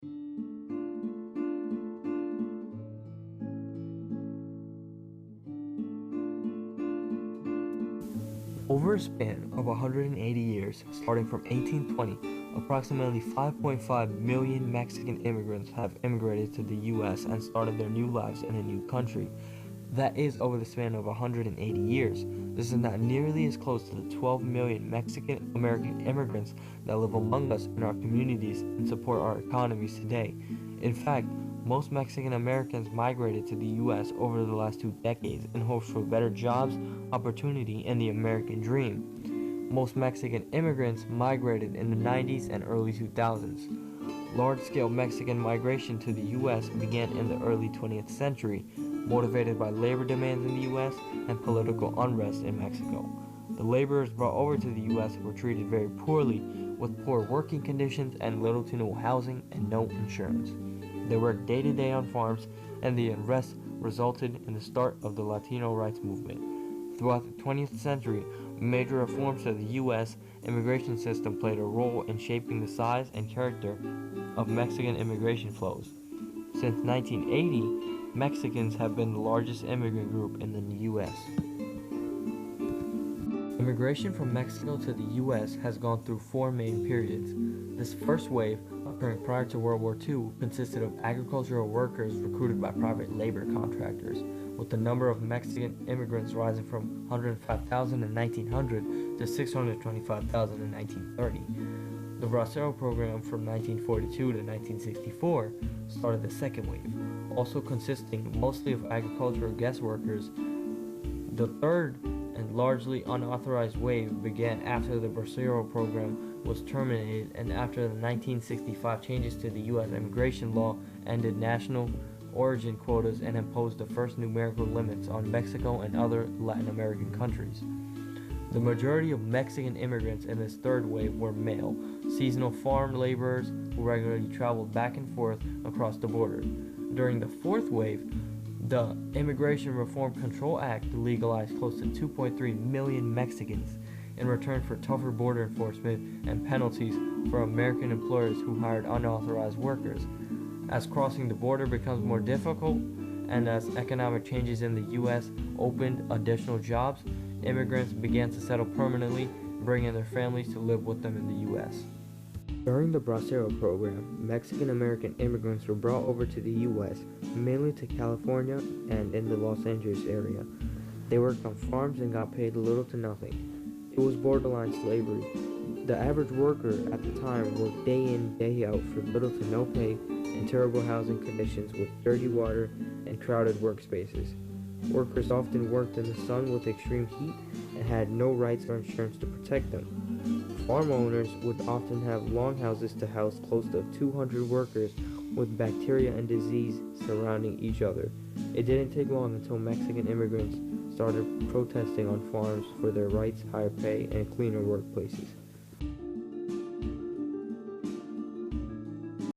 Over a span of 180 years, starting from 1820, approximately 5.5 million Mexican immigrants have immigrated to the U.S. and started their new lives in a new country. That is over the span of 180 years. This is not nearly as close to the 12 million Mexican American immigrants that live among us in our communities and support our economies today. In fact, most Mexican Americans migrated to the U.S. over the last 2 decades in hopes for better jobs, opportunity, and the American dream. Most Mexican immigrants migrated in the 90s and early 2000s. Large-scale Mexican migration to the U.S. began in the early 20th century, motivated by labor demands in the U.S. and political unrest in Mexico. The laborers brought over to the U.S. were treated very poorly, with poor working conditions and little to no housing and no insurance. They worked day-to-day on farms, and the unrest resulted in the start of the Latino rights movement. Throughout the 20th century, major reforms to the U.S. immigration system played a role in shaping the size and character of Mexican immigration flows. Since 1980, Mexicans have been the largest immigrant group in the U.S. Immigration from Mexico to the U.S. has gone through four main periods. This first wave, occurring prior to World War II, consisted of agricultural workers recruited by private labor contractors, with the number of Mexican immigrants rising from 105,000 in 1900 to 625,000 in 1930. The Bracero program from 1942 to 1964 started the second wave, also consisting mostly of agricultural guest workers. The third and largely unauthorized wave began after the Bracero program was terminated and after the 1965 changes to the U.S. immigration law ended national origin quotas and imposed the first numerical limits on Mexico and other Latin American countries. The majority of Mexican immigrants in this third wave were male, seasonal farm laborers who regularly traveled back and forth across the border. During the fourth wave, the Immigration Reform Control Act legalized close to 2.3 million Mexicans in return for tougher border enforcement and penalties for American employers who hired unauthorized workers. As crossing the border becomes more difficult and as economic changes in the U.S. opened additional jobs, immigrants began to settle permanently, bringing their families to live with them in the U.S. During the Bracero program, Mexican American immigrants were brought over to the U.S., mainly to California and in the Los Angeles area. They worked on farms and got paid little to nothing. It was borderline slavery. The average worker at the time worked day in, day out for little to no pay in terrible housing conditions with dirty water and crowded workspaces. Workers often worked in the sun with extreme heat and had no rights or insurance to protect them. Farm owners would often have longhouses to house close to 200 workers with bacteria and disease surrounding each other. It didn't take long until Mexican immigrants started protesting on farms for their rights, higher pay, and cleaner workplaces.